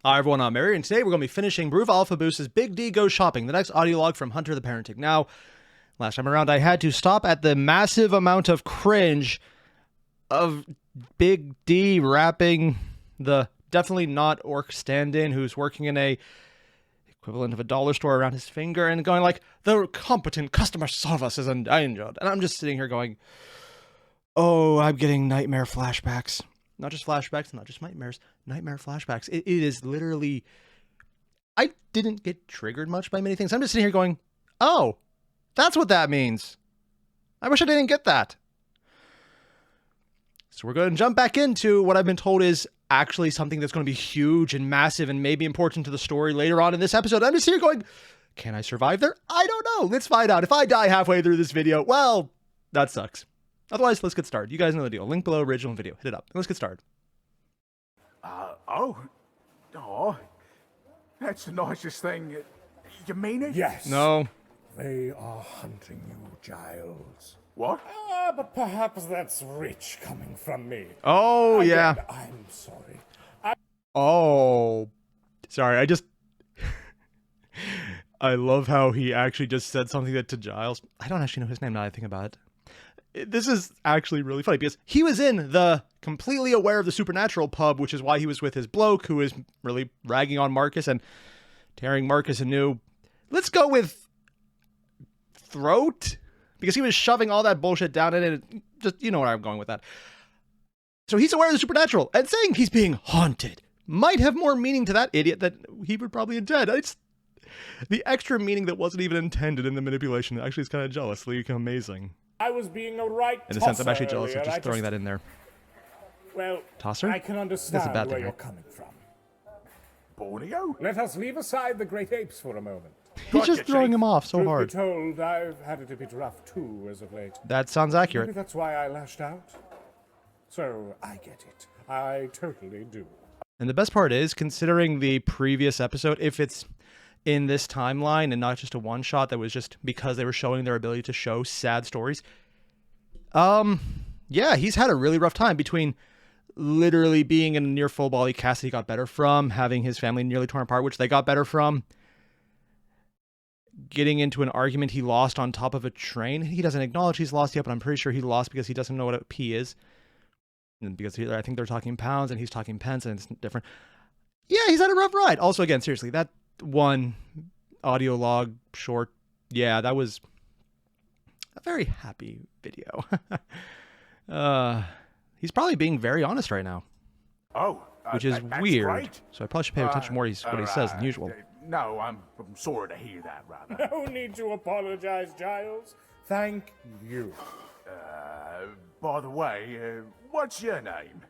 Hi everyone, I'm Airier, and today we're going to be finishing Proof Alpha Boost's Big D Goes Shopping, the next audiolog from Hunter the Parenting. Now, last time around I had to stop at the massive amount of cringe of Big D wrapping the definitely not orc stand-in who's working in a equivalent of a dollar store around his finger and going like, the competent customer service is endangered. And I'm just sitting here going, oh, I'm getting nightmare flashbacks. Not just flashbacks, not just nightmares, nightmare flashbacks. It is literally, I didn't get triggered much by many things. I'm just sitting here going, oh, that's what that means. I wish I didn't get that. So we're going to jump back into what I've been told is actually something that's going to be huge and massive and maybe important to the story later on in this episode. I'm just here going, can I survive there? I don't know. Let's find out. If I die halfway through this video, well, that sucks. Otherwise, let's get started. You guys know the deal. Link below, original video. Hit it up. Let's get started. Oh, that's the nicest thing. You mean it? Yes. No. They are hunting you, Giles. What? But perhaps that's rich coming from me. Oh, Again, yeah. I'm sorry. Oh. Sorry, I just... I love how he actually just said something that to Giles. I don't actually know his name now that I think about it. This is actually really funny because he was in the completely aware of the supernatural pub, which is why he was with his bloke who is really ragging on Marcus and tearing Marcus a new, let's go with throat, because he was shoving all that bullshit down in it. Just, you know where I'm going with that. So he's aware of the supernatural and saying he's being haunted might have more meaning to that idiot than he would probably intend. It's the extra meaning that wasn't even intended in the manipulation. Actually, it's kind of jealously amazing. I was being a right In a sense, I'm actually jealous earlier. of just throwing that in there. Well, Tosser? I can That's a understand bad where thing, you're right? coming from. Borneo? Let us leave aside the great apes for a moment. He's just throwing him off so Truth hard. be told, I've had it a bit rough too as of late. That sounds Maybe accurate. that's why I lashed out. So I get it. I totally do. And the best part is, considering the previous episode, if it's in this timeline and not just a one-shot that was just because they were showing their ability to show sad stories, yeah, he's had a really rough time between literally being in a near full body cast that he got better from, having his family nearly torn apart, which they got better from, getting into an argument he lost on top of a train. He doesn't acknowledge he's lost yet, but I'm pretty sure he lost because he doesn't know what a P is. And because I think they're talking pounds and he's talking pence and it's different. Yeah, he's had a rough ride. Also, again, seriously, that one audio log short, yeah, that was a very happy video. He's probably being very honest right now, Oh, which is that's weird. great. So I probably should pay attention more to what he says than usual. No, I'm sorry to hear that, rather. No need to apologize, Giles. Thank you. By the way, what's your name?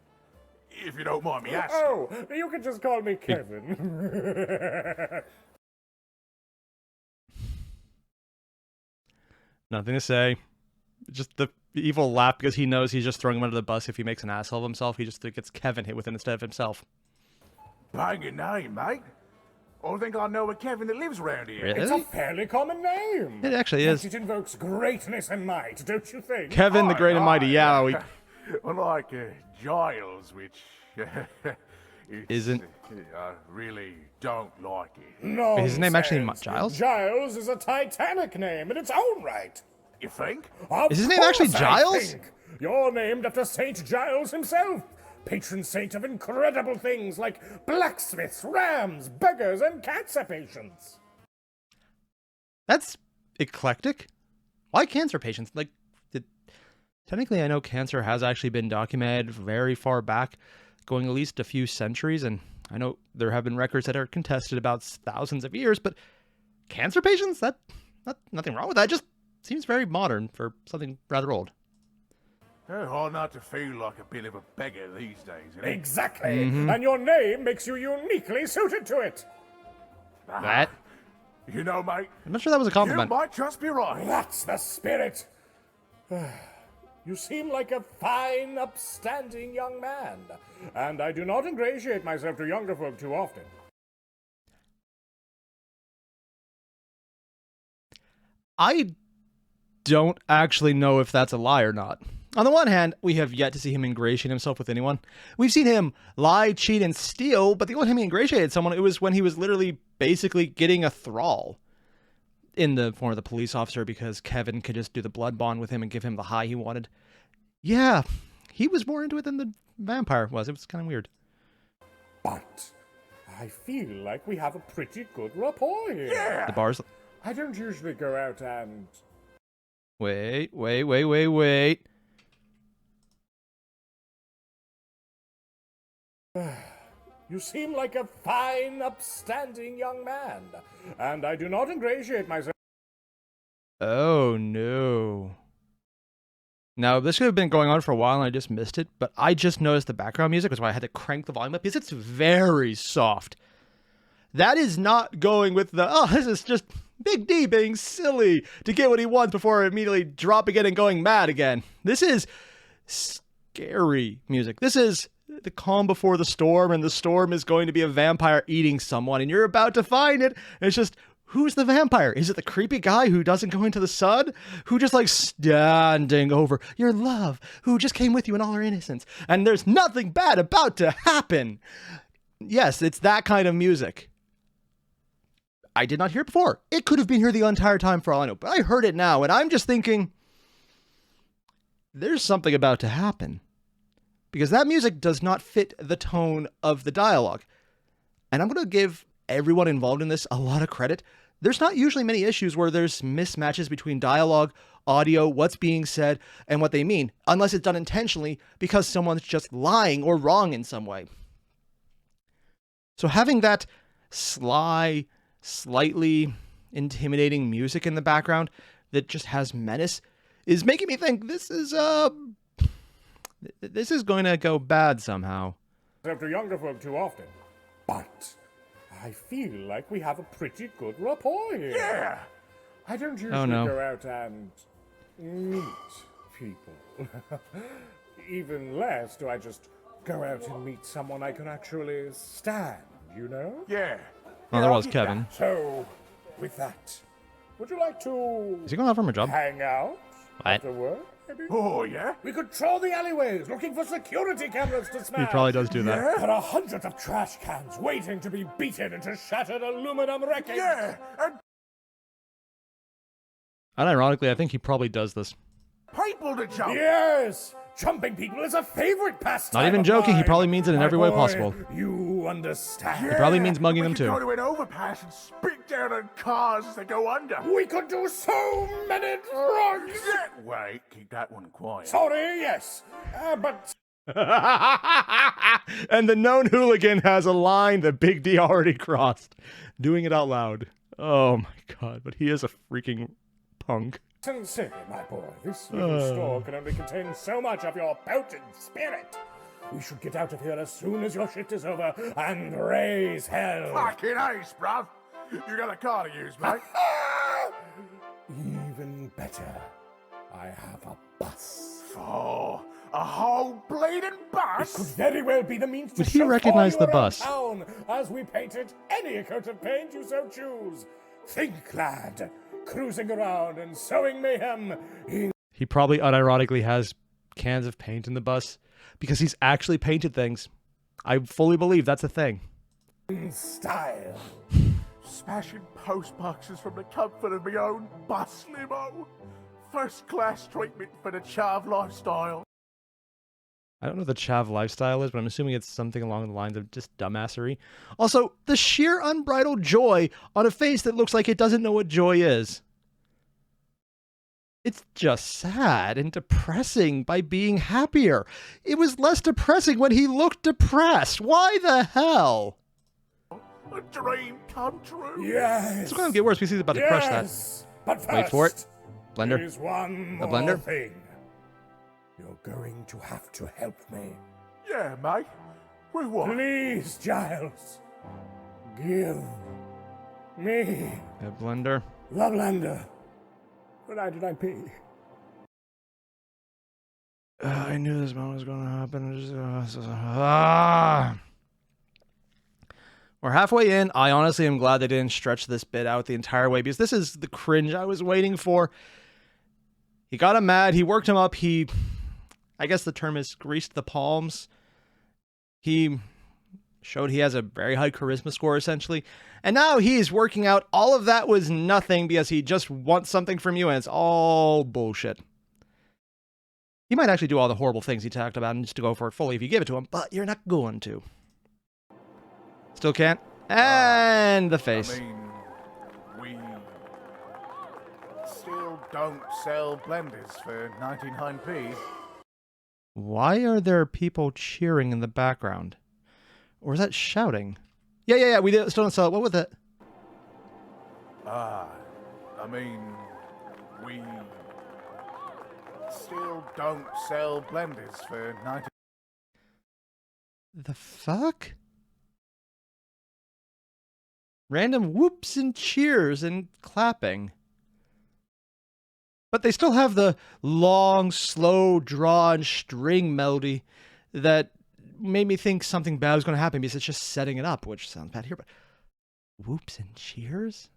If you don't mind me asking. Oh, you can just call me Kevin. Nothing to say. Just the evil laugh because he knows he's just throwing him under the bus if he makes an asshole of himself. He just gets Kevin hit with it instead of himself. Banging name, mate. I think I know a Kevin that lives around here. Really? It's a fairly common name. It actually is. It invokes greatness and might, don't you think? Kevin the Great and Mighty. Yeah, we... Unlike Giles, which Isn't... I really don't like it. No. Is his name actually Giles? Giles is a Titanic name in its own right. You think? Is his name actually Giles? You're named after Saint Giles himself, patron saint of incredible things like blacksmiths, rams, beggars, and cancer patients. That's eclectic. Why cancer patients? Like, technically, I know cancer has actually been documented very far back, going at least a few centuries, and I know there have been records that are contested about thousands of years, but cancer patients? Nothing wrong with that. It just seems very modern for something rather old. Hard not to feel like a bit of a beggar these days, isn't it? Exactly. And your name makes you uniquely suited to it. That? You know, mate, I'm not sure that was a compliment. you might just be right. That's the spirit. You seem like a fine, upstanding young man, and I do not ingratiate myself to younger folk too often. I don't actually know if that's a lie or not. On the one hand, we have yet to see him ingratiate himself with anyone. We've seen him lie, cheat, and steal, but the only time he ingratiated someone, it was when he was literally basically getting a thrall in the form of the police officer because Kevin could just do the blood bond with him and give him the high he wanted. Yeah, he was more into it than the vampire was. It was kind of weird. But I feel like we have a pretty good rapport here. Yeah. The bars... I don't usually go out and... Wait. You seem like a fine, upstanding young man, and I do not ingratiate myself. Oh, no. Now, this could have been going on for a while and I just missed it, but I just noticed the background music, which is why I had to crank the volume up, because it's very soft. That is not going with the, oh, this is just Big D being silly to get what he wants before immediately dropping it and going mad again. This is scary music. This is the calm before the storm, and the storm is going to be a vampire eating someone, and you're about to find it. And it's just, who's the vampire? Is it the creepy guy who doesn't go into the sun? Who just like standing over your love, who just came with you in all her innocence, and there's nothing bad about to happen? Yes, it's that kind of music. I did not hear it before. It could have been here the entire time for all I know, but I heard it now, and I'm just thinking, there's something about to happen. Because that music does not fit the tone of the dialogue. And I'm going to give everyone involved in this a lot of credit. There's not usually many issues where there's mismatches between dialogue, audio, what's being said, and what they mean, unless it's done intentionally because someone's just lying or wrong in some way. So having that sly, slightly intimidating music in the background that just has menace is making me think this is going to go bad somehow. After younger folk too often. But I feel like we have a pretty good rapport here. Yeah. I don't usually go out and meet people. Even less do I just go out and meet someone I can actually stand, you know? Yeah. Oh, there was Kevin. So, with that, would you like to Is he going out from a job? hang out after work, maybe? Oh, yeah? We could troll the alleyways looking for security cameras to smash. He probably does do that. There are hundreds of trash cans waiting to be beaten into shattered aluminum wreckage. Yeah. And Unironically, I think he probably does this. people to jump. Yes! Jumping people is a favorite pastime. Not even of joking, he mine. probably means it in My every way boy, possible. You understand. He probably means mugging we them could too. go to an overpass and spit down on cars as they go under. We could do so many drugs. Yeah. Wait, keep that one quiet. Sorry, yes. But And the known hooligan has a line that Big D already crossed, doing it out loud. Oh my god, but he is a freaking punk. sincerely, my boy, this little store can only contain so much of your potent spirit. We should get out of here as soon as your shift is over and raise hell. Fucking ace, bruv. You got a car to use, mate? Even better, I have a bus. Oh, a whole bleeding bus? Could very well be the means to Would he chauffeur recognize you the around bus? town as we paint it any coat of paint you so choose. Think, lad, cruising around and sowing mayhem in He probably unironically has cans of paint in the bus because he's actually painted things. I fully believe that's a thing. style. Smashing post boxes from the comfort of my own bus limo. First class treatment for the chav lifestyle. I don't know what the chav lifestyle is, but I'm assuming it's something along the lines of just dumbassery. Also, the sheer unbridled joy on a face that looks like it doesn't know what joy is. It's just sad and depressing by being happier. It was less depressing when he looked depressed. Why the hell? A dream come true. Yes. It's going to get worse because he's about to crush that. Yes. But first, Wait for it. there Blender. is one A more blender? thing. You're going to have to help me. Yeah, mate. With what? Please, Giles. Give me A blender. the blender. What did I pee? I knew this moment was going to happen. We're halfway in. I honestly am glad they didn't stretch this bit out the entire way because this is the cringe I was waiting for. He got him mad. He worked him up. He I guess the term is greased the palms. He showed he has a very high charisma score, essentially. And now he's working out all of that was nothing because he just wants something from you, and it's all bullshit. He might actually do all the horrible things he talked about and just to go for it fully if you give it to him, but you're not going to. Still can't. And the face. I mean, we still don't sell blenders for 99p. Why are there people cheering in the background? Or is that shouting? Yeah, we still don't sell it. What was it? I mean, we still don't sell blenders for 90. The fuck? Random whoops and cheers and clapping. But they still have the long, slow, drawn string melody that made me think something bad was going to happen because it's just setting it up, which sounds bad here, but whoops and cheers?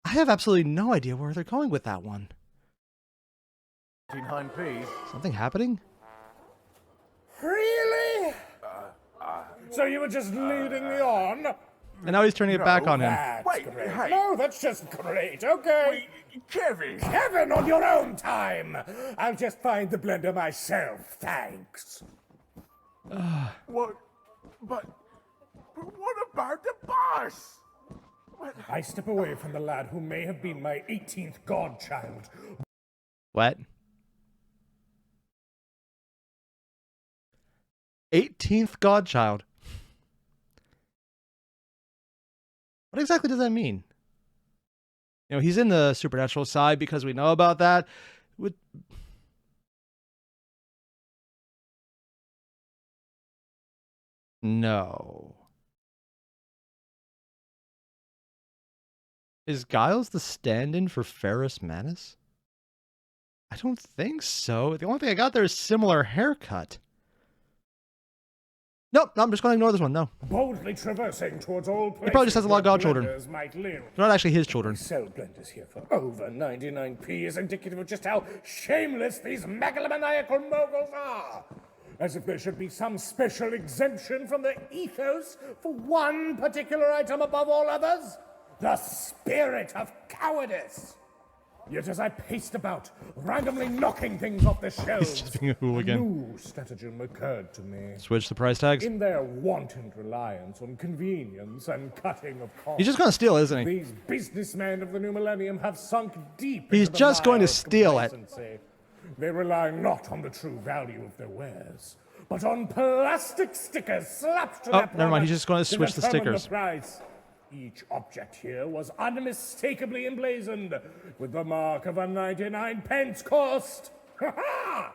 I have absolutely no idea where they're going with that one. 99p. Something happening? Really? So you were just leading me on? And now he's turning it back on him. That's Wait, great. hey. No, that's just great. Okay. Kevin! Kevin, on your own time. I'll just find the blender myself. Thanks. What? But what about the boss? I step away from the lad who may have been my 18th godchild. What? 18th godchild. What exactly does that mean? You know, he's in the supernatural side because we know about that. No. Is Giles the stand-in for Ferrus Manus? I don't think so. The only thing I got there is similar haircut. Nope, no, I'm just going to ignore this one. No. Boldly traversing towards all places. He probably just has a lot of where godchildren. blenders might live. They're not actually his children. Sell blenders here for over 99p is indicative of just how shameless these megalomaniacal moguls are. As if there should be some special exemption from the ethos for one particular item above all others. The spirit of cowardice. Yet as I paced about, randomly knocking things off the shelves, He's just being a hooligan. new stratagem occurred to me. Switch the price tags. In their wanton reliance on convenience and cutting of costs, He's just going to steal, isn't he? these businessmen of the new millennium have sunk deep He's into the just going to mire of steal it. complacency. They rely not on the true value of their wares, but on plastic stickers slapped to Oh, their never mind, he's products just going to switch the determine stickers. price. Each object here was unmistakably emblazoned with the mark of a 99 pence cost. Ha ha!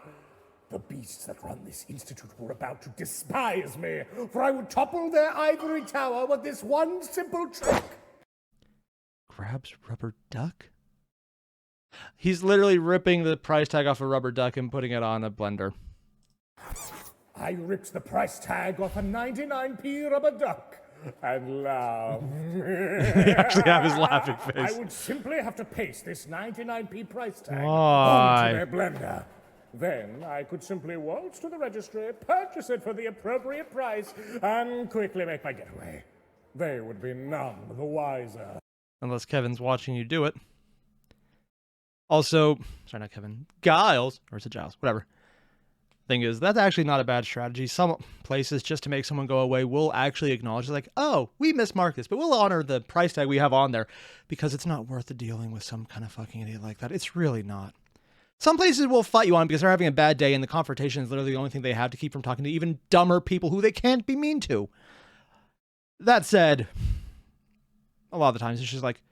The beasts that run this institute were about to despise me, for I would topple their ivory tower with this one simple trick. Grabs rubber duck? He's literally ripping the price tag off a rubber duck and putting it on a blender. I ripped the price tag off a 99p rubber duck and laughed. They actually have his laughing I face. would simply have to paste this 99p price tag Why? onto their blender. Then I could simply waltz to the registry, purchase it for the appropriate price, and quickly make my getaway. They would be none the wiser. Unless Kevin's watching you do it. Also, sorry, not Kevin. Giles, or is it Giles? Whatever. Thing is, that's actually not a bad strategy. Some places, just to make someone go away, will actually acknowledge, like, oh, we mismarked this, but we'll honor the price tag we have on there because it's not worth dealing with some kind of fucking idiot like that. It's really not. Some places will fight you on because they're having a bad day and the confrontation is literally the only thing they have to keep from talking to even dumber people who they can't be mean to. That said, a lot of the times it's just like,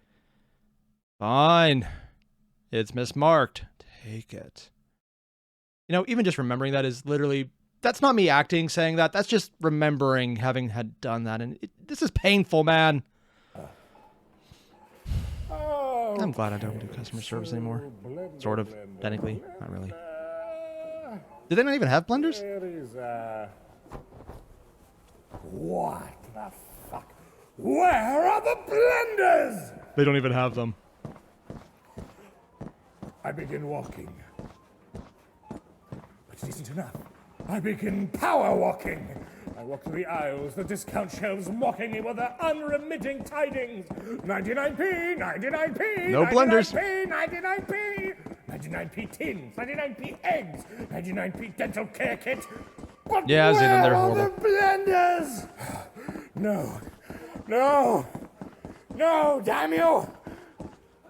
fine, it's mismarked, take it. You know, even just remembering that is literally, that's not me acting saying that. That's just remembering having had done that. And this is painful, man. Oh, I'm glad I don't do customer service anymore. Sort of, technically, not really. Do they not even have blenders? There is, what the fuck? Where are the blenders? They don't even have them. I begin walking. But it isn't enough. I begin power walking. I walk through the aisles, the discount shelves mocking me with their unremitting tidings. 99p, 99p, No blenders. 99p, 99p, 99p tins, 99p eggs, 99p dental care kit. But Yeah, I've seen them. They're where are horrible. the blenders? No, no, no, damn you!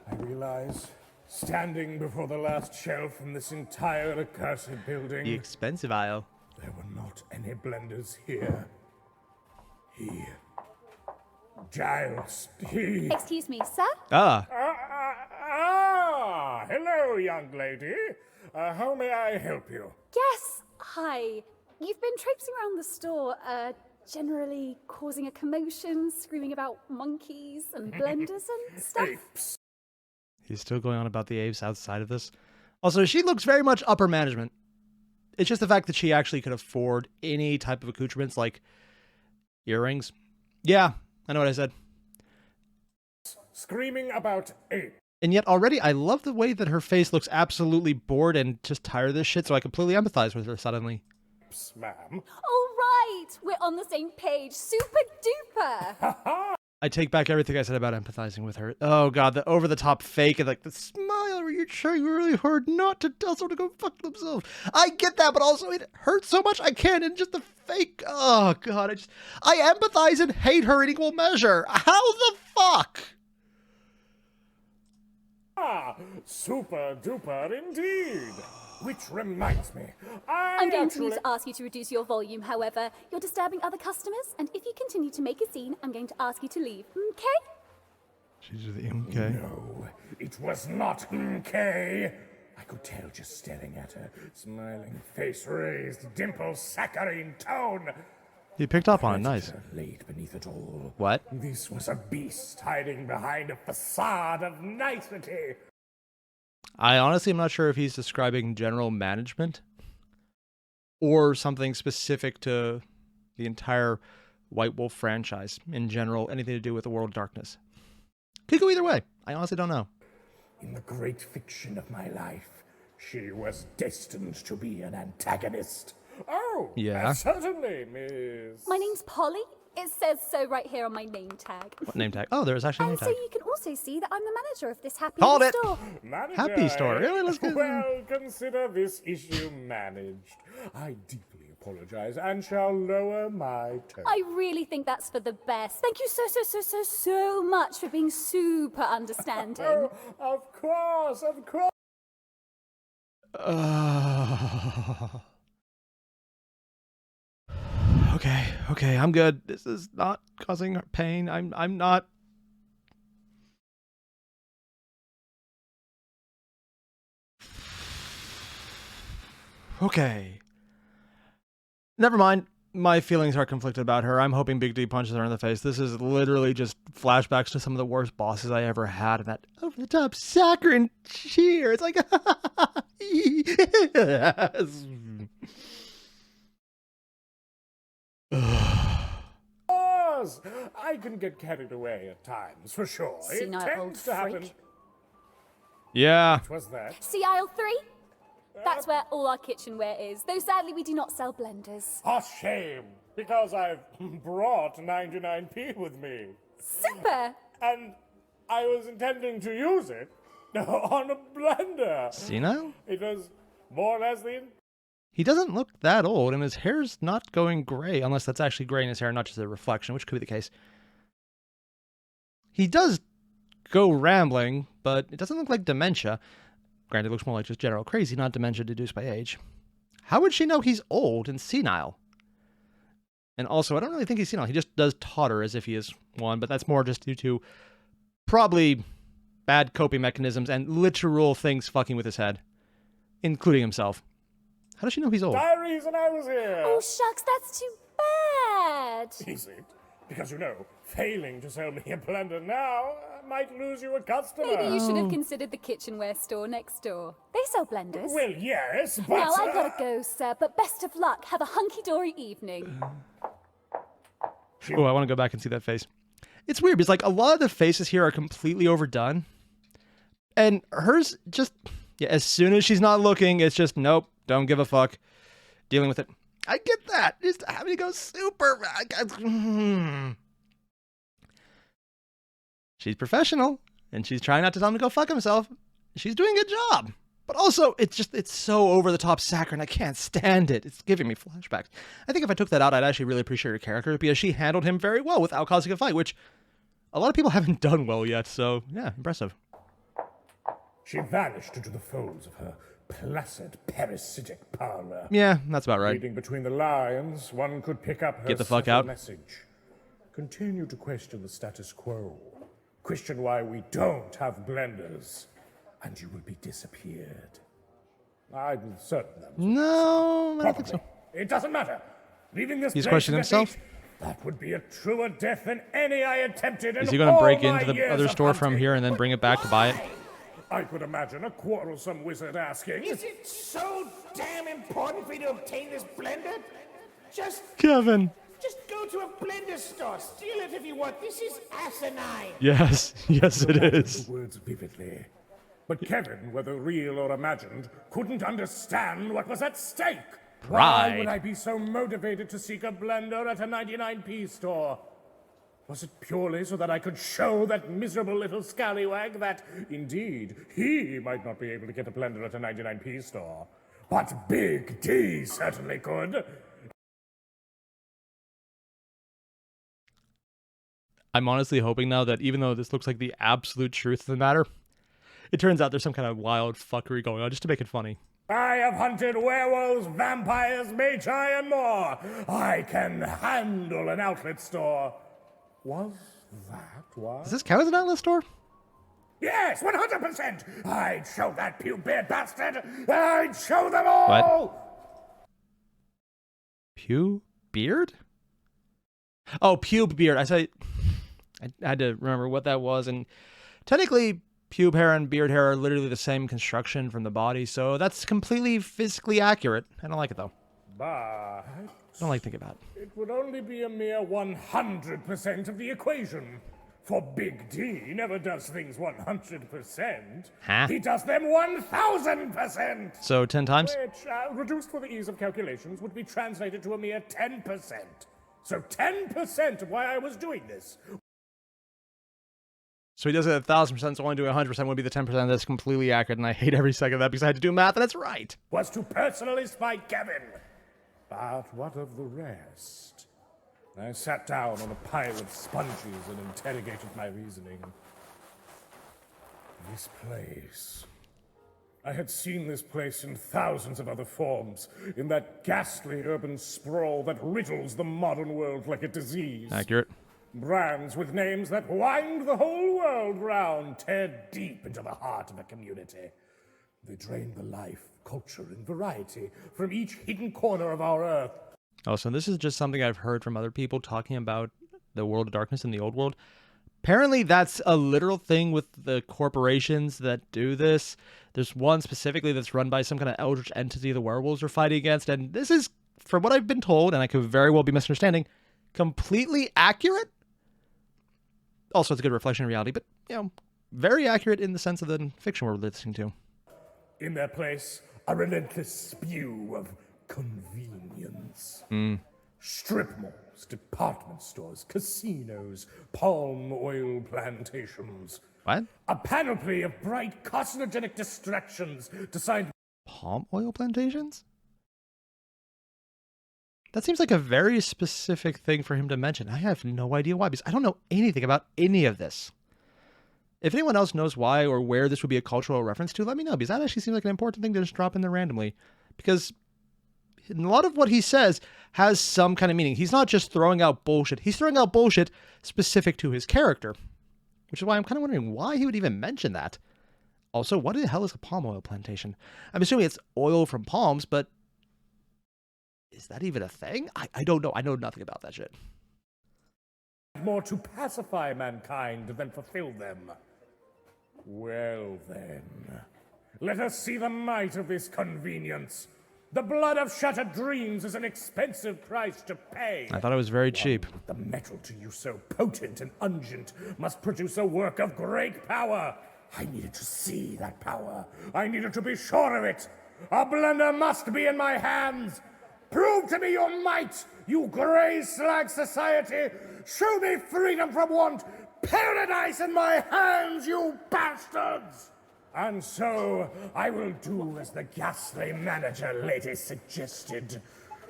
I realize, standing before the last shelf in this entire accursed building, The expensive aisle. there were not any blenders here. Giles, Excuse me, sir? Ah, hello, young lady. How may I help you? Yes, hi. You've been traipsing around the store, generally causing a commotion, screaming about monkeys and blenders and stuff. Apes. he's still going on about the apes outside of this. Also, she looks very much upper management. It's just the fact that she actually could afford any type of accoutrements like earrings. Yeah, I know what I said. Screaming about apes. And yet already I love the way that her face looks absolutely bored and just tired of this shit, so I completely empathize with her suddenly. Ma'am. All right, we're on the same page. Super duper. I take back everything I said about empathizing with her. Oh god, the over-the-top fake and like the smile where you're trying really hard not to tell someone to go fuck themselves. I get that, but also it hurts so much I can't, and just the fake. Oh god, I empathize and hate her in equal measure. How the fuck? Super duper indeed. Which reminds me, I'm going to need to ask you to reduce your volume, however. You're disturbing other customers, and if you continue to make a scene, I'm going to ask you to leave, okay? She's the okay. No, it was not okay. I could tell just staring at her, smiling face raised, dimple saccharine tone. You picked up on it, nice. Predator laid beneath it all. What? This was a beast hiding behind a facade of nicety. I honestly am not sure if he's describing general management or something specific to the entire White Wolf franchise in general, anything to do with the World of Darkness. Could go either way. I honestly don't know. In the great fiction of my life, she was destined to be an antagonist. Oh, Yeah? certainly, Miss. My name's Polly. It says so right here on my name tag. What name tag? Oh, there is actually a name And so tag. you can also see that I'm the manager of this happy Called little it. store. Manager, Happy store. Really? Let's get Well, consider this issue managed. I deeply apologize and shall lower my tone. I really think that's for the best. Thank you so much for being super understanding. Oh, of course, of course. Okay, I'm good. This is not causing her pain. I'm not. Okay. Never mind. My feelings are conflicted about her. I'm hoping Big D punches her in the face. This is literally just flashbacks to some of the worst bosses I ever had. And that over-the-top saccharine cheer. It's like, yes. I can get carried away at times, for sure. Senile It old tends to happen. freak. Yeah. What was that? See aisle 3? That's where all our kitchenware is, though sadly we do not sell blenders. A shame, because I've brought 99p with me. Super! And I was intending to use it on a blender. Senile? It was more or less the... He doesn't look that old, and his hair's not going gray, unless that's actually gray in his hair, not just a reflection, which could be the case. He does go rambling, but it doesn't look like dementia. Granted, it looks more like just general crazy, not dementia deduced by age. How would she know he's old and senile? And also, I don't really think he's senile. He just does totter as if he is one, but that's more just due to probably bad coping mechanisms and literal things fucking with his head, including himself. How does she know he's old? The reason I was here. Oh shucks, that's too bad! Is it? Because, you know, failing to sell me a blender now might lose you a customer. Maybe you should have considered the kitchenware store next door. They sell blenders. Well, yes, but... Now I gotta go, sir, but best of luck. Have a hunky-dory evening. Oh, I want to go back and see that face. It's weird because, like, a lot of the faces here are completely overdone. And hers just... Yeah, as soon as she's not looking, it's just, nope, don't give a fuck. dealing with it. I get that. Just having to go super. She's professional, and she's trying not to tell him to go fuck himself. She's doing a good job. But also, it's so over-the-top saccharine. I can't stand it. It's giving me flashbacks. I think if I took that out, I'd actually really appreciate her character, because she handled him very well without causing a fight, which a lot of people haven't done well yet. So, yeah, impressive. She vanished into the folds of her placid, parasitic parlor. Yeah, that's about right. Reading between the lines, one could pick up her Get the fuck subtle out. message. Continue to question the status quo. Question why we don't have blenders. And you will be disappeared. I'm certain that was No, I don't think so. It doesn't matter. Leaving this He's place questioning in himself? defeat, that would be a truer death than any I attempted in Is he going to all break my into the years other of store from hunting. here and then bring it back to buy it? I could imagine a quarrelsome wizard asking. Is it so damn important for you to obtain this blender? Just Kevin. go to a blender store. Steal it if you want. This is asinine. Yes, yes it is. The words vividly. But Kevin, whether real or imagined, couldn't understand what was at stake. Why Pride. would I be so motivated to seek a blender at a 99p store? Was it purely so that I could show that miserable little scallywag that, indeed, he might not be able to get a blender at a 99p store? But Big D certainly could. I'm honestly hoping now that even though this looks like the absolute truth of the matter, it turns out there's some kind of wild fuckery going on just to make it funny. I have hunted werewolves, vampires, magi, and more. I can handle an outlet store. Was that why? Does this count as an outlet store? Yes, 100%! I'd show that puke-beard bastard! I'd show them all! What? Pew beard? Oh, pube beard. I had to remember what that was, and technically pube hair and beard hair are literally the same construction from the body, so that's completely physically accurate. I don't like it though. But I don't like thinking about it. it would only be a mere 100% of the equation. For Big D never does things 100%. Huh? He does them 1,000%! So 10 times? Which, reduced for the ease of calculations, would be translated to a mere 10%. So 10% of why I was doing this. So he does it 1,000%, so only doing 100% would be the 10% that's completely accurate, and I hate every second of that because I had to do math, and that's right. Was to personally spite Kevin. But what of the rest? I sat down on a pile of sponges and interrogated my reasoning. This place. I had seen this place in thousands of other forms, in that ghastly urban sprawl that riddles the modern world like a disease. Accurate. Brands with names that wind the whole world round, tear deep into the heart of a community. They drain the life, culture, and variety from each hidden corner of our earth. Oh, so this is just something I've heard from other people talking about the world of darkness in the old world. Apparently that's a literal thing with the corporations that do this. There's one specifically that's run by some kind of eldritch entity the werewolves are fighting against, and this is, from what I've been told, and I could very well be misunderstanding, completely accurate. Also, it's a good reflection of reality, but, you know, very accurate in the sense of the fiction we're listening to. In their place, a relentless spew of convenience. Strip malls, department stores, casinos, palm oil plantations. What? A panoply of bright carcinogenic distractions designed... Palm oil plantations? That seems like a very specific thing for him to mention. I have no idea why, because I don't know anything about any of this. If anyone else knows why or where this would be a cultural reference to, let me know, because that actually seems like an important thing to just drop in there randomly. Because a lot of what he says has some kind of meaning. He's not just throwing out bullshit. He's throwing out bullshit specific to his character, which is why I'm kind of wondering why he would even mention that. Also, what the hell is a palm oil plantation? I'm assuming it's oil from palms, but is that even a thing? I don't know. I know nothing about that shit. more to pacify mankind than fulfill them. Well then, let us see the might of this convenience. The blood of shattered dreams is an expensive price to pay. I thought it was very cheap. The metal to you so potent and ungent must produce a work of great power. I needed to see that power. I needed to be sure of it. A blender must be in my hands. Prove to me your might, you grey slag society! Show me freedom from want! Paradise in my hands, you bastards! And so, I will do as the ghastly manager lady suggested,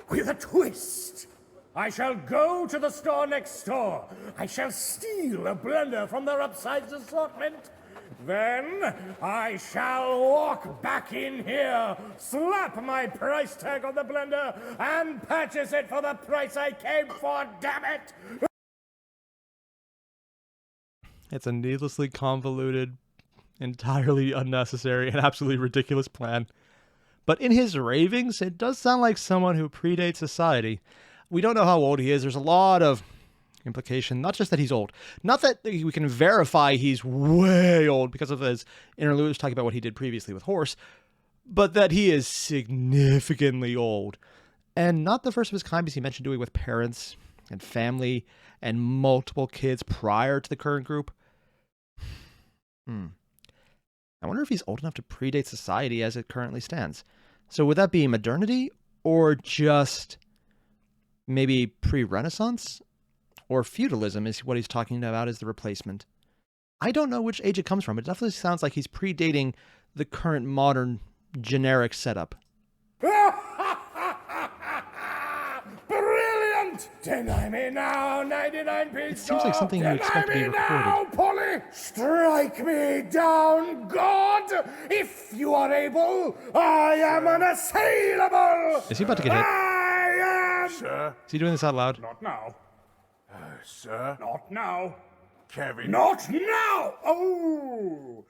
with a twist. I shall go to the store next door. I shall steal a blender from their upsized assortment. Then, I shall walk back in here, slap my price tag on the blender, and purchase it for the price I came for, damn it! It's a needlessly convoluted, entirely unnecessary, and absolutely ridiculous plan. But in his ravings, it does sound like someone who predates society. We don't know how old he is. There's a lot of implication, not just that he's old, not that we can verify he's way old because of his interludes talking about what he did previously with Horse, but that he is significantly old. And not the first of his kind, because he mentioned doing it with parents and family and multiple kids prior to the current group. I wonder if he's old enough to predate society as it currently stands. So would that be modernity, or just maybe pre-Renaissance? Or feudalism is what he's talking about as the replacement. I don't know which age it comes from. It definitely sounds like he's predating the current modern generic setup. Brilliant! Deny me now, 99p. It seems like something you expect to be recorded. Now, Polly! Strike me down, God! If you are able, I am unassailable! Is he about to get hit? I am... Sir? Is he doing this out loud? Not now. Sir? Not now. Kevin? Not now! Oh!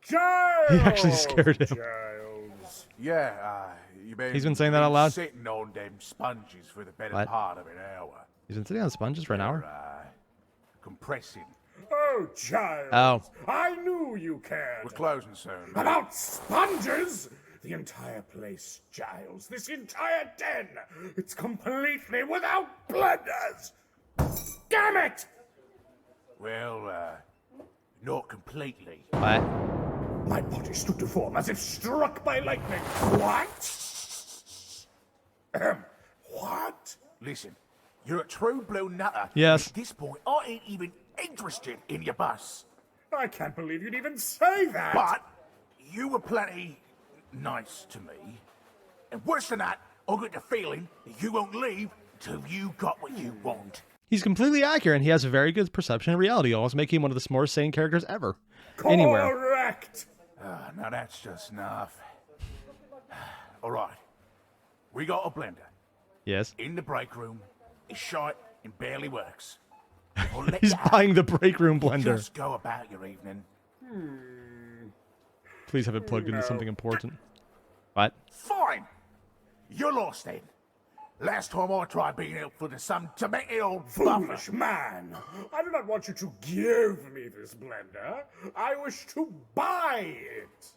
Giles! He actually scared him. Giles. Yeah, He's been saying that out loud? Sitting on them sponges for the better What? part of an hour. He's been sitting on sponges for an hour? Compressing. Oh, Giles. Oh. I knew you cared. We're closing soon. About sponges? The entire place, Giles. This entire den. It's completely without blenders. Damn it! Well, not completely. What? My body stood to form as if struck by lightning. What? What? Listen, you're a true blue nutter. Yes. At this point, I ain't even interested in your bus. I can't believe you'd even say that. But you were plenty nice to me. And worse than that, I got the feeling that you won't leave till you got what you want. He's completely accurate, and he has a very good perception of reality, almost making him one of the more sane characters ever. Anywhere. Correct. Now that's just enough. All right. We got a blender. Yes. In the break room. It's shite and barely works. I'll let He's you out. buying the break room blender. Just go about your evening. Please have it plugged into something important. What? Fine. You're lost then. Last time I tried being helpful to some demented old Foolish buffer. man. I do not want you to give me this blender. I wish to buy it.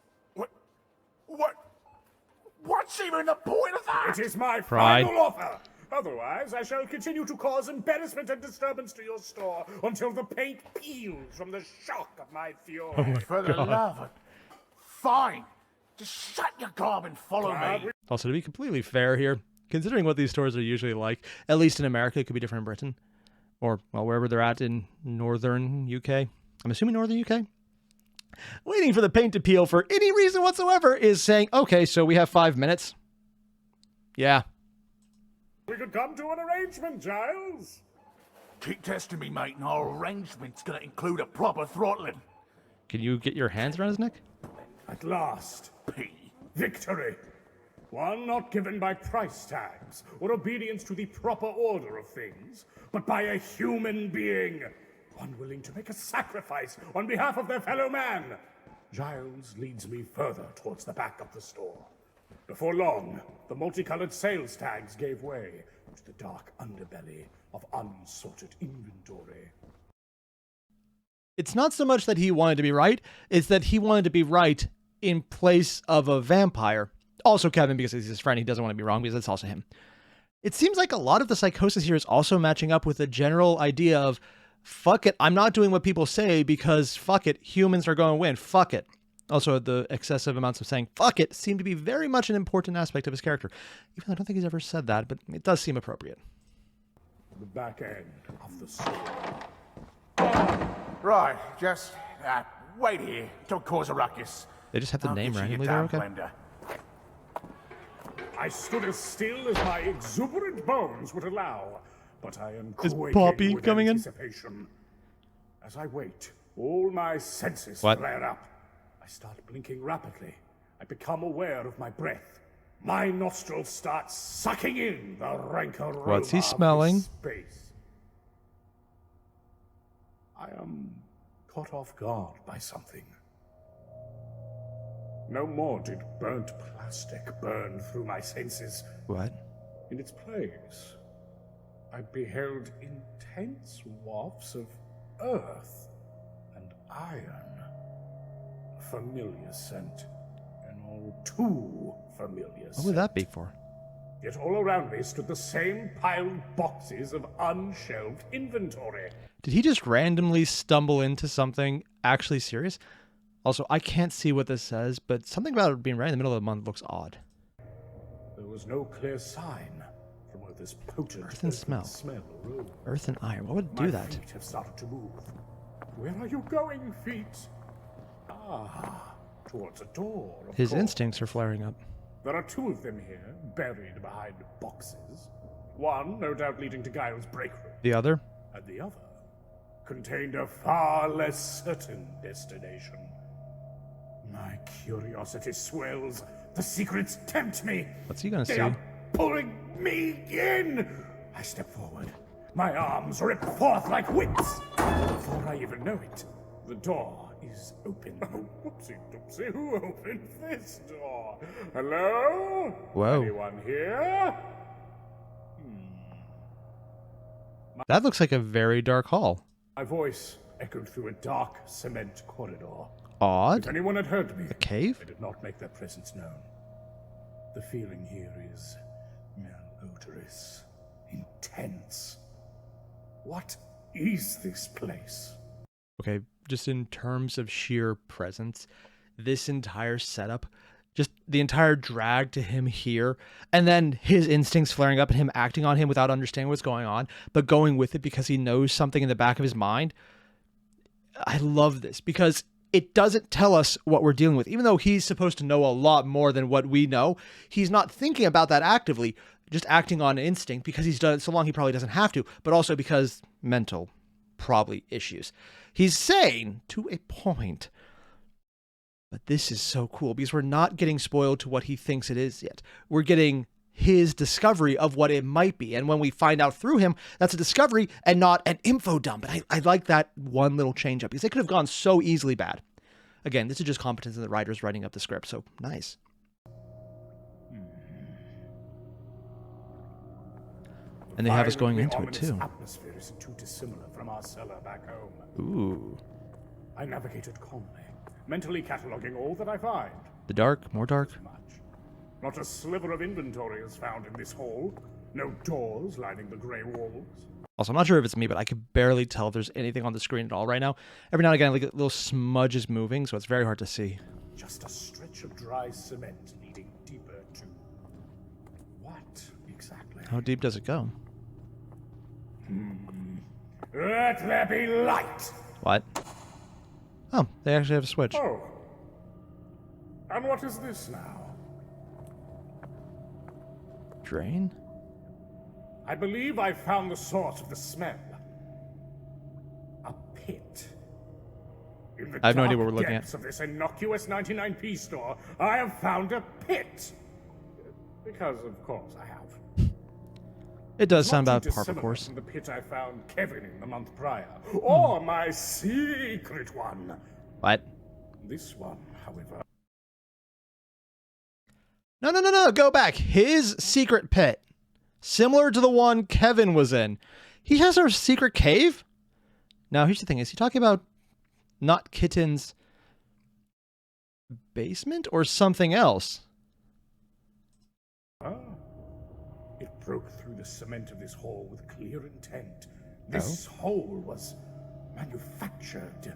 What's even the point of that? It is my Pride. final offer. Otherwise, I shall continue to cause embarrassment and disturbance to your store until the paint peels from the shock of my fury. For the love of... Fine. Just shut your gob and follow me. Also, to be completely fair here, considering what these stores are usually like, at least in America, it could be different in Britain, or, well, wherever they're at in northern UK. I'm assuming northern UK. Waiting for the paint to peel for any reason whatsoever is saying, okay, so we have 5 minutes. Yeah. We could come to an arrangement, Giles. Keep testing me, mate, and our arrangement's gonna include a proper throttling. Can you get your hands around his neck? At last, P. victory. One not given by price tags or obedience to the proper order of things, but by a human being, unwilling to make a sacrifice on behalf of their fellow man. Giles leads me further towards the back of the store. Before long, the multicolored sales tags gave way to the dark underbelly of unsorted inventory. It's not so much that he wanted to be right, it's that he wanted to be right in place of a vampire. Also Kevin, because he's his friend, he doesn't want to be wrong, because it's also him. It seems like a lot of the psychosis here is also matching up with the general idea of, fuck it, I'm not doing what people say because, fuck it, humans are going to win, fuck it. Also, the excessive amounts of saying "fuck it" seem to be very much an important aspect of his character. Even though I don't think he's ever said that, but it does seem appropriate. The back end of the story. Right, just wait here. Don't cause a ruckus. They just have the I'll name get you randomly your there, damn okay? blender. I stood as still as my exuberant bones would allow, but I am Is quaking Poppy with coming in? anticipation. As I wait, all my senses What? flare up. I start blinking rapidly. I become aware of my breath. My nostrils start sucking in the rank aroma What's he of smelling? this space. I am caught off guard by something. No more did burnt plastic burn through my senses. What? In its place, I beheld intense wafts of earth and iron. A familiar scent, and all too familiar What scent. would that be for? Yet all around me stood the same piled boxes of unshelved inventory. Did he just randomly stumble into something actually serious? Also, I can't see what this says, but something about it being right in the middle of the month looks odd. There was no clear sign from where this potent Earth and smell. arose. Earth and iron. What would My do that? feet have started to move. Where are you going, feet? Ah, towards a door. Of His course. instincts are flaring up. There are two of them here, buried behind boxes. One, no doubt, leading to Giles' break room, The other? and the other contained a far less certain destination. My curiosity swells. The secrets tempt me. What's he gonna They see? are pulling me in. I step forward. My arms rip forth like whips. Before I even know it, the door is open. Oh, whoopsie doopsie, who opened this door? Hello? Whoa. Anyone here? That looks like a very dark hall. My voice echoed through a dark cement corridor. If Odd? anyone had heard me, A cave? I did not make their presence known. The feeling here is malodorous, intense. What is this place? Okay, just in terms of sheer presence, this entire setup, just the entire drag to him here, and then his instincts flaring up and him acting on him without understanding what's going on, but going with it because he knows something in the back of his mind. I love this because it doesn't tell us what we're dealing with. Even though he's supposed to know a lot more than what we know, he's not thinking about that actively, just acting on instinct because he's done it so long he probably doesn't have to, but also because mental, probably, issues. He's sane to a point. But this is so cool because we're not getting spoiled to what he thinks it is yet. We're getting his discovery of what it might be. And when we find out through him, that's a discovery and not an info dump. And I like that one little change up because it could have gone so easily bad. Again, this is just competence in the writers writing up the script. So nice. And they have us going into it too. Atmosphere isn't too dissimilar from our cellar back home. Ooh. I navigated calmly, mentally cataloging all that I find. The dark, more dark. Much. Not a sliver of inventory is found in this hall. No doors lining the grey walls. Also, I'm not sure if it's me, but I could barely tell if there's anything on the screen at all right now. Every now and again, like a little smudge is moving, so it's very hard to see. Just a stretch of dry cement leading deeper to... what exactly? How deep does it go? Let there be light! What? Oh, they actually have a switch. Oh. And what is this now? Drain? I believe I found the source of the smell. A pit. In the I have no idea dark what we're looking at. depths of this innocuous 99p store, I have found a pit. Because, of course, I have. It does sound Not about too par for dissimilar course. from the pit I found Kevin in the month prior. Or my secret one. What? This one, however... No, go back. His secret pit. Similar to the one Kevin was in. He has a secret cave? Now, here's the thing. Is he talking about not Kitten's basement or something else? Ah. It broke through the cement of this hole with clear intent. This hole was manufactured.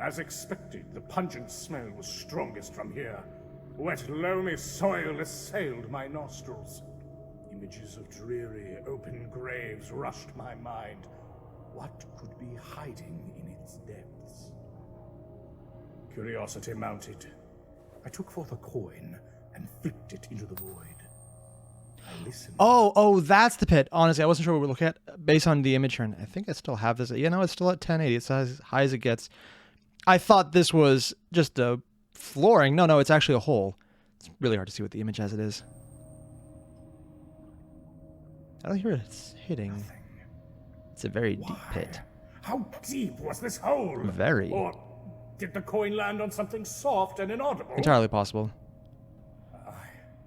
As expected, the pungent smell was strongest from here. Wet, loamy soil assailed my nostrils. Images of dreary, open graves rushed my mind. What could be hiding in its depths? Curiosity mounted. I took forth a coin and flipped it into the void. I listened. Oh, that's the pit. Honestly, I wasn't sure what we were looking at based on the image here, and I think I still have this. You know, it's still at 1080. It's as high as it gets. I thought this was just a flooring. No, it's actually a hole. It's really hard to see what the image as it is. I don't hear it's hitting. Nothing. It's a very deep pit. How deep was this hole? Very. Or did the coin land on something soft and inaudible? Entirely possible.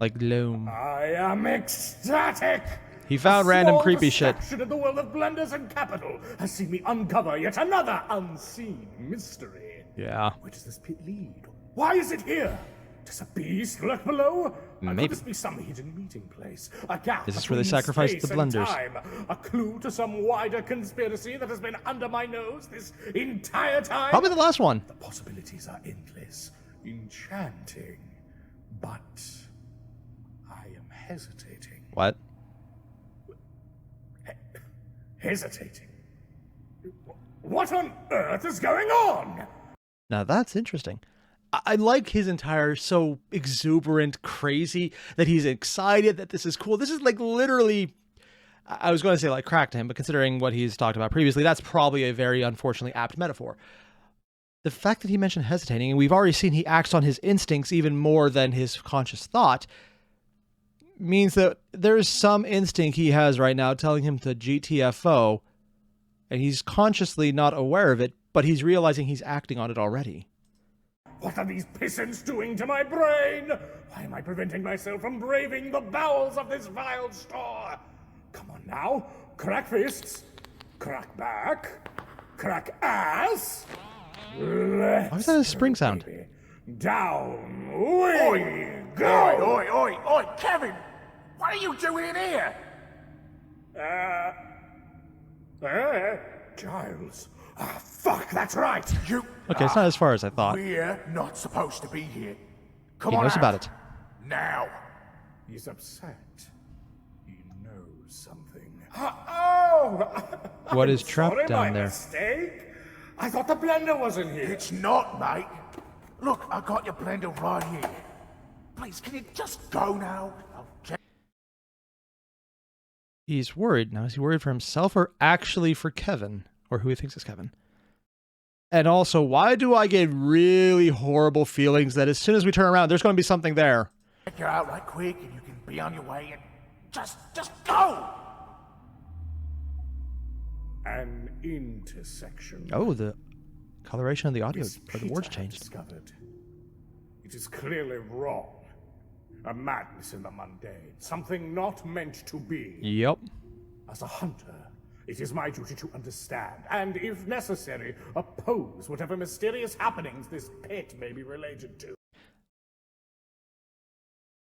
Like loam. I am ecstatic! He found random creepy shit. In the world of blenders and capital has seen me uncover yet another unseen mystery. Yeah. Where does this pit lead? Why is it here? Does a beast lurk below? Maybe. Could this be some hidden meeting place? A gap. Is this where they between sacrificed the space and blenders? time? A clue to some wider conspiracy that has been under my nose this entire time? Probably the last one. The possibilities are endless, enchanting, but I am hesitating. What? Hesitating? What on earth is going on? Now that's interesting. I like his entire so exuberant, crazy, that he's excited that this is cool. This is like literally, I was going to say like crack to him, but considering what he's talked about previously, that's probably a very unfortunately apt metaphor. The fact that he mentioned hesitating, and we've already seen he acts on his instincts even more than his conscious thought, means that there's some instinct he has right now telling him to GTFO, and he's consciously not aware of it, but he's realizing he's acting on it already. What are these pissants doing to my brain? Why am I preventing myself from braving the bowels of this vile store? Come on now, crack fists, crack back, crack ass. Why is that a spring sound? Down we go! Oi, Kevin! What are you doing in here? Giles. Ah, fuck, that's right! You... Okay, it's not as far as I thought. We're not supposed to be here. Come He on knows out. about it. Now. He's upset. He knows something. Oh! What is I'm trapped sorry, down my there? Mistake. I thought the blender was in here. It's not, mate. Look, I got your blender right here. Please, can you just go now? He's worried. Now, is he worried for himself or actually for Kevin? Or who he thinks is Kevin? And also, why do I get really horrible feelings that as soon as we turn around, there's going to be something there? Check you out right quick and you can be on your way and just go! An intersection. Oh, the coloration of the audio, This or the pit words I have changed. discovered. It is clearly wrong. A madness in the mundane. Something not meant to be. Yep. As a hunter, it is my duty to understand, and if necessary, oppose whatever mysterious happenings this pit may be related to.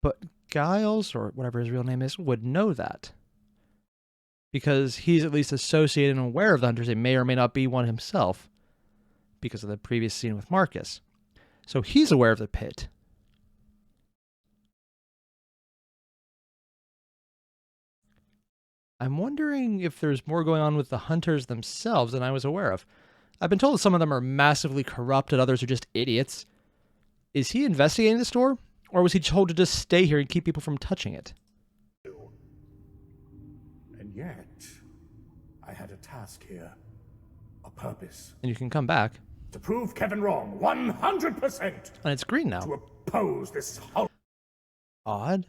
But Giles, or whatever his real name is, would know that. Because he's at least associated and aware of the hunters. He may or may not be one himself. Because of the previous scene with Marcus. So he's aware of the pit. I'm wondering if there's more going on with the hunters themselves than I was aware of. I've been told that some of them are massively corrupt and others are just idiots. Is he investigating the store? Or was he told to just stay here and keep people from touching it? And yet, I had a task here. A purpose. And you can come back. To prove Kevin wrong, 100%! And it's green now. To oppose this whole... Odd.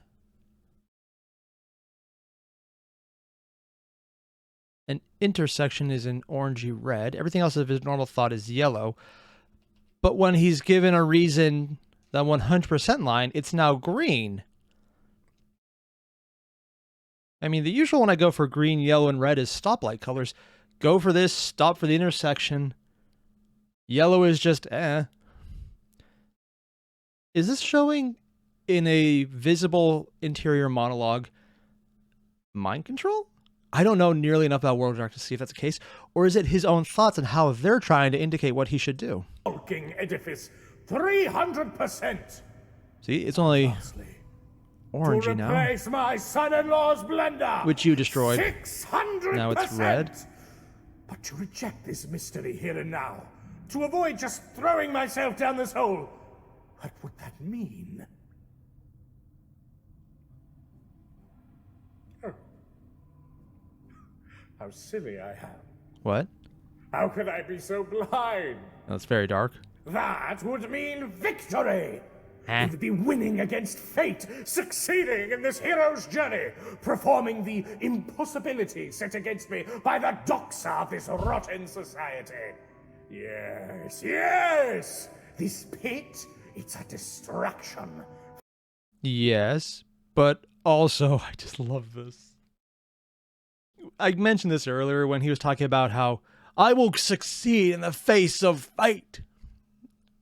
An intersection is an orangey red. Everything else of his normal thought is yellow. But when he's given a reason, the 100% line, it's now green. I mean, the usual when I go for green, yellow, and red is stoplight colors. Go for this, stop for the intersection. Yellow is just eh. Is this showing in a visible interior monologue mind control? I don't know nearly enough about World Dark to see if that's the case, or is it his own thoughts and how they're trying to indicate what he should do? fucking edifice 300%. See, it's only To orangey now, replace my son-in-law's blender, which you destroyed. 600%. Now it's red. But to reject this mystery here and now, to avoid just throwing myself down this hole, what would that mean? Oh. How silly I am. What? How could I be so blind? That's very dark. That would mean victory! Eh. It would be winning against fate, succeeding in this hero's journey, performing the impossibility set against me by the doxa of this rotten society. Yes, yes! This pit, it's a distraction. Yes, but also, I just love this. I mentioned this earlier when he was talking about how I will succeed in the face of fate.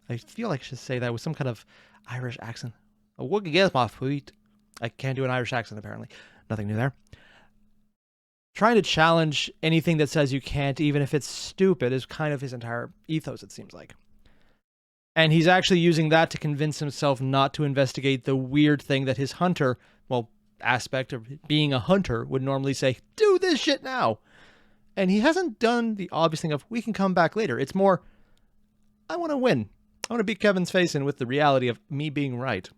I feel like I should say that with some kind of Irish accent. I work against my feet. I can't do an Irish accent, apparently. Nothing new there. Trying to challenge anything that says you can't, even if it's stupid, is kind of his entire ethos, it seems like. And he's actually using that to convince himself not to investigate the weird thing that his hunter, well, aspect of being a hunter would normally say, do this shit now. And he hasn't done the obvious thing of, we can come back later. It's more, I want to win. I want to beat Kevin's face in with the reality of me being right.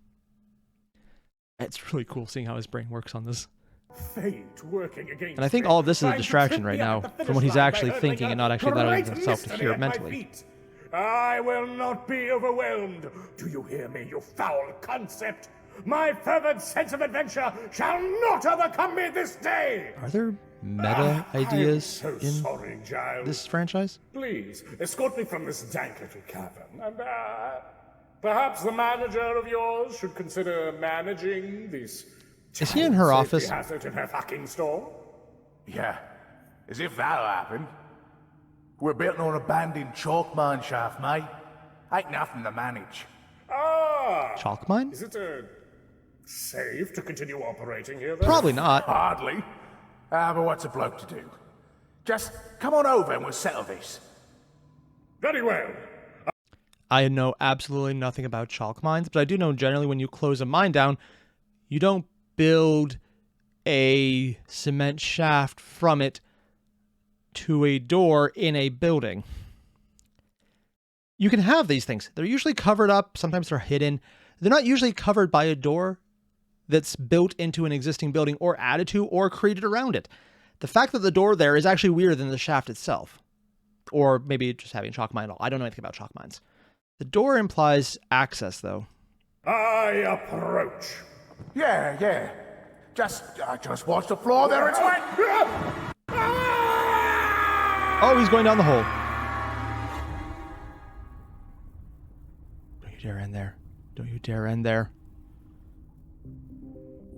It's really cool seeing how his brain works on this. Fate working against And I think all of this is a distraction right now from what he's actually thinking and not actually allowing himself to hear mentally. I will not be overwhelmed. Do you hear me, you foul concept? My fervent sense of adventure shall not overcome me this day. Are there meta ideas I'm so in sorry, Giles. this franchise? Please, escort me from this dank little cavern, and perhaps the manager of yours should consider managing this. Is he in her office? Hazard in her fucking store? Yeah, as if that'll happen. We're built on an abandoned chalk mine shaft, mate. Ain't nothing to manage. Ah! Chalk mine? Is it safe to continue operating here, then? Probably not. Hardly. But what's a bloke to do? Just come on over and we'll settle this. Very well. I know absolutely nothing about chalk mines, but I do know generally when you close a mine down, you don't build a cement shaft from it to a door in a building. You can have these things. They're usually covered up. Sometimes they're hidden. They're not usually covered by a door that's built into an existing building or added to or created around it. The fact that the door there is actually weirder than the shaft itself. Or maybe just having a chalk mine at all. I don't know anything about chalk mines. The door implies access, though. I approach. Yeah. Just watch the floor there. It's wet. Oh, he's going down the hole. Don't you dare end there. Don't you dare end there.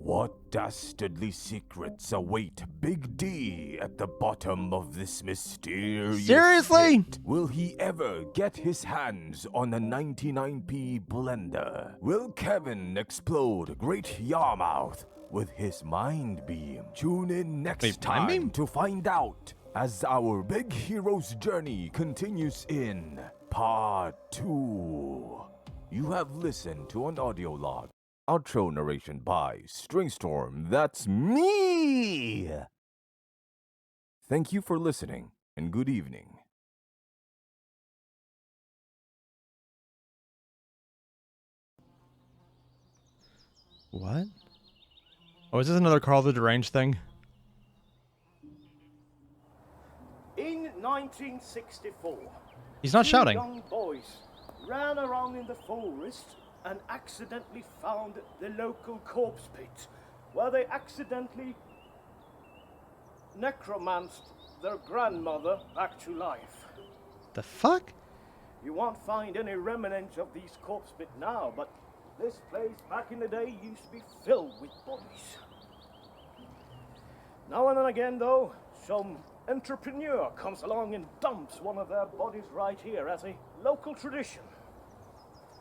What dastardly secrets await Big D at the bottom of this mysterious Seriously? pit? Will he ever get his hands on a 99p blender? Will Kevin explode Great Yarmouth with his mind beam? Tune in next Wait, mind time beam? to find out as our big hero's journey continues in Part 2. You have listened to an audiolog. Outro narration by Stringstorm, that's me! Thank you for listening, and good evening. What? Oh, is this another Carl the Deranged thing? In 1964, He's not two shouting. young boys ran around in the forest and accidentally found the local corpse pit, where they accidentally necromanced their grandmother back to life. The fuck? You won't find any remnants of these corpse pit now, but this place back in the day used to be filled with bodies. Now and then again, though, some entrepreneur comes along and dumps one of their bodies right here as a local tradition.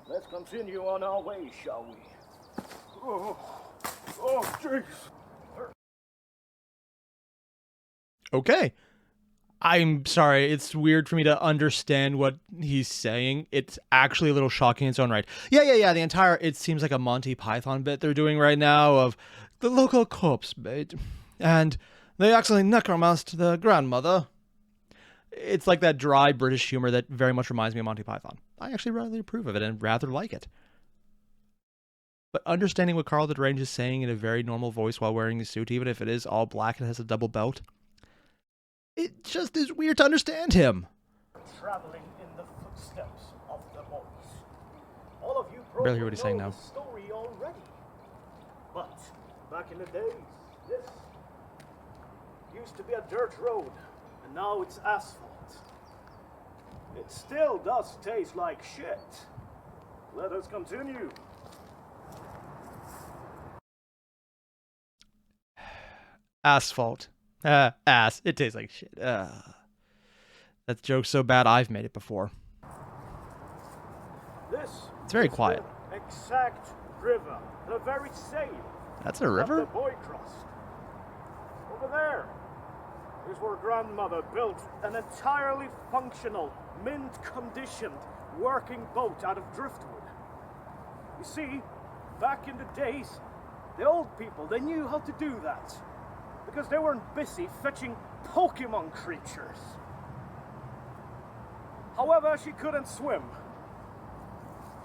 Let's continue on our way, shall we? Oh, jeez. Okay. I'm sorry, it's weird for me to understand what he's saying. It's actually a little shocking in its own right. Yeah. The entire, it seems like a Monty Python bit they're doing right now of the local corpse bait. And they accidentally necromanced the grandmother. It's like that dry British humor that very much reminds me of Monty Python. I actually really approve of it and rather like it. But understanding what Carl the Deranged is saying in a very normal voice while wearing a suit, even if it is all black and has a double belt, it just is weird to understand him. Traveling in the footsteps of the boys. All of you Barely probably hear what he's saying know now. the story already. But back in the days, this used to be a dirt road, and now it's asphalt. It still does taste like shit. Let us continue. Asphalt. Ass. It tastes like shit. That joke's so bad I've made it before. This It's very is quiet. the exact river, the very same That's a that river? the boy crossed. Over there is where grandmother built an entirely functional, mint-conditioned working boat out of driftwood. You see, back in the days, the old people, they knew how to do that because they weren't busy fetching Pokemon creatures. However, she couldn't swim.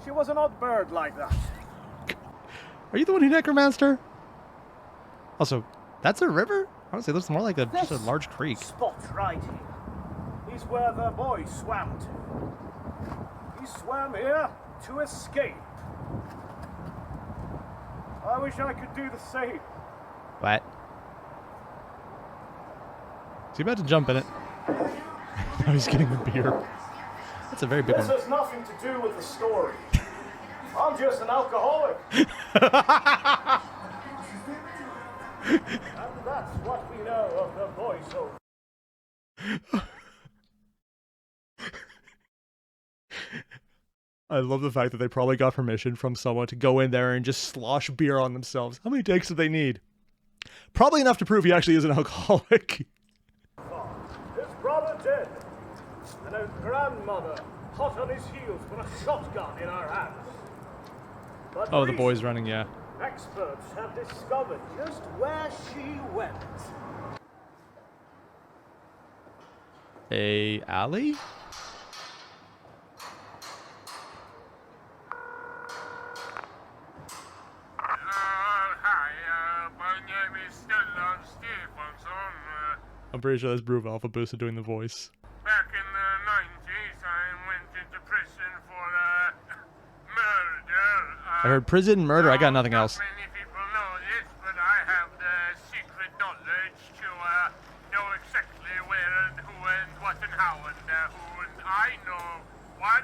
She was an odd bird like that. Are you the one who necromanced her? Also, that's a river? Honestly, it looks more like just a large creek. Spot right here is where the boy swam to. He swam here to escape. I wish I could do the same. What? Is he about to jump in it? Now he's getting the beer. That's a very big This one. has nothing to do with the story. I'm just an alcoholic. And that's what we know of the boy so. I love the fact that they probably got permission from someone to go in there and just slosh beer on themselves. How many takes do they need? Probably enough to prove he actually is an alcoholic. His brother dead, and his grandmother hot on his heels with a shotgun in her hands. But Oh, the boy's running, yeah. experts have discovered just where she went. A alley? Hi, my name is Stellan Stefansson. I'm pretty sure that's Brew Alpha Booster doing the voice. Back in the 90s, I went into prison for murder. I heard prison, murder, I got nothing else. Not many people know this, but I have the secret knowledge to know exactly where and who and what and how and who and I know what.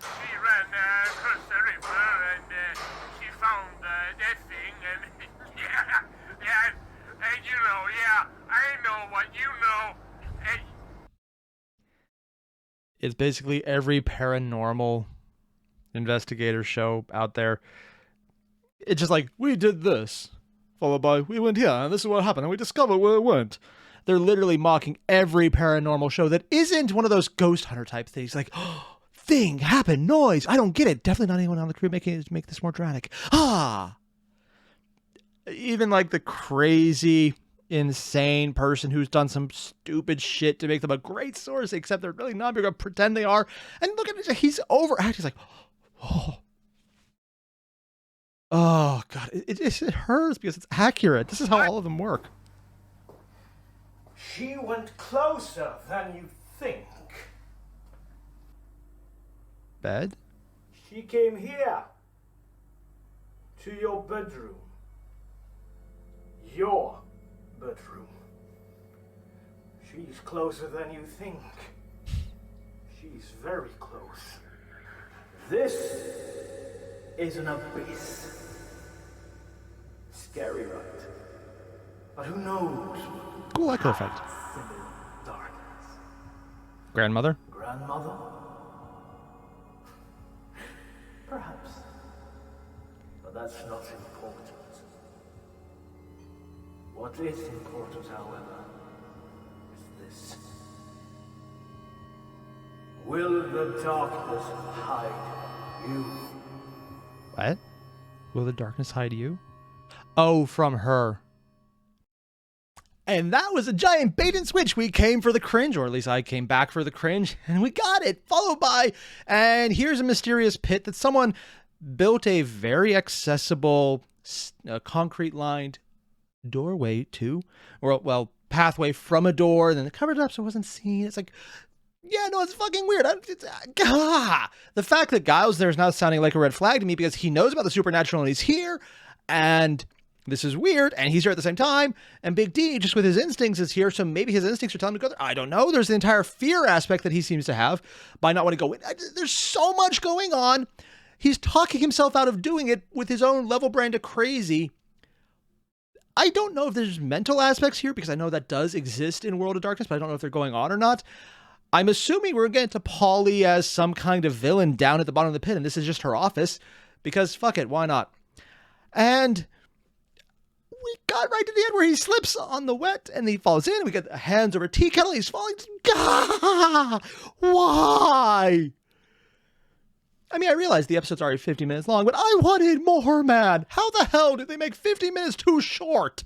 She ran across the river and she found that thing and yeah, and you know, yeah, I know what you know. And It's basically every paranormal investigator show out there. It's just like, we did this, followed by, we went here, and this is what happened, and we discovered where it went. They're literally mocking every paranormal show that isn't one of those ghost hunter type things. Like, oh, thing, happened, noise, I don't get it. Definitely not anyone on the crew make this more dramatic. Even like the crazy, insane person who's done some stupid shit to make them a great source, except they're really not. They're gonna pretend they are. And look at it, he's overacting. He's like, oh god, it hurts because it's accurate. This is how all of them work. She went closer than you think. Bed? She came here. To your bedroom. Your bedroom. She's closer than you think. She's very close. This is an abyss. Scary, right? But who knows? Cool echo effect. In the darkness. Grandmother? Grandmother? Perhaps. But that's not important. What is important, however, is this. Will the darkness hide you? What? Will the darkness hide you? Oh, from her. And that was a giant bait and switch. We came for the cringe, or at least I came back for the cringe, and we got it. Followed by, and here's a mysterious pit that someone built a very accessible, concrete-lined doorway to, or, well, pathway from a door, and then they covered it up so it wasn't seen. It's like, yeah, no, it's fucking weird. The fact that Giles there is now sounding like a red flag to me because he knows about the supernatural and he's here, and this is weird, and he's here at the same time, and Big D, just with his instincts, is here, so maybe his instincts are telling him to go there. I don't know. There's the entire fear aspect that he seems to have by not wanting to go in. There's so much going on. He's talking himself out of doing it with his own level brand of crazy. I don't know if there's mental aspects here, because I know that does exist in World of Darkness, but I don't know if they're going on or not. I'm assuming we're getting to Polly as some kind of villain down at the bottom of the pit, and this is just her office, because fuck it, why not? And we got right to the end where he slips on the wet and he falls in. We get hands over tea kettle. He's falling. Gah! Why? I mean, I realize the episode's already 50 minutes long, but I wanted more, man. How the hell did they make 50 minutes too short?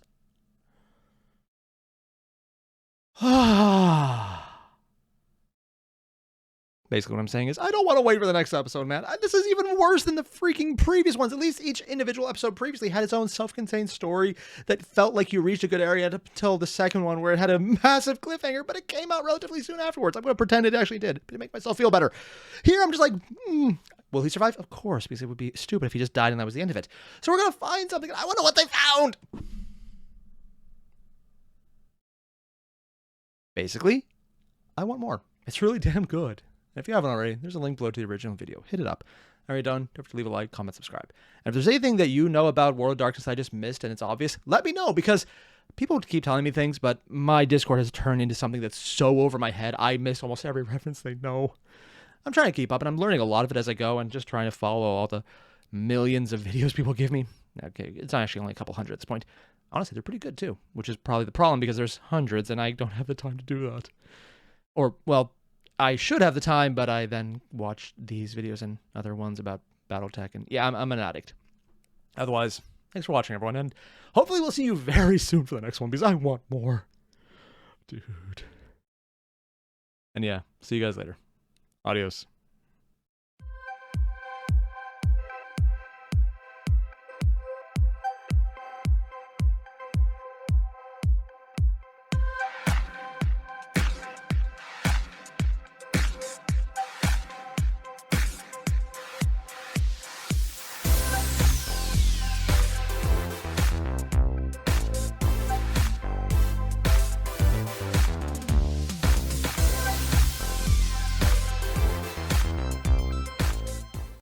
Basically what I'm saying is I don't want to wait for the next episode, man. This is even worse than the freaking previous ones. At least each individual episode previously had its own self-contained story that felt like you reached a good area until the second one where it had a massive cliffhanger, but it came out relatively soon afterwards. I'm going to pretend it actually did to make myself feel better. Here I'm just like, will he survive? Of course, because it would be stupid if he just died and that was the end of it. So we're going to find something. I want to know what they found. Basically, I want more. It's really damn good. And if you haven't already, there's a link below to the original video. Hit it up. Alright, done. Don't forget to leave a like, comment, subscribe. And if there's anything that you know about World of Darkness I just missed and it's obvious, let me know, because people keep telling me things, but my Discord has turned into something that's so over my head. I miss almost every reference they know. I'm trying to keep up, and I'm learning a lot of it as I go, and just trying to follow all the millions of videos people give me. Okay, it's actually only a couple hundred at this point. Honestly, they're pretty good too, which is probably the problem, because there's hundreds, and I don't have the time to do that. Or, well, I should have the time, but I then watch these videos and other ones about Battletech, and yeah, I'm an addict. Otherwise, thanks for watching, everyone, and hopefully we'll see you very soon for the next one, because I want more. Dude. And yeah, see you guys later. Adios.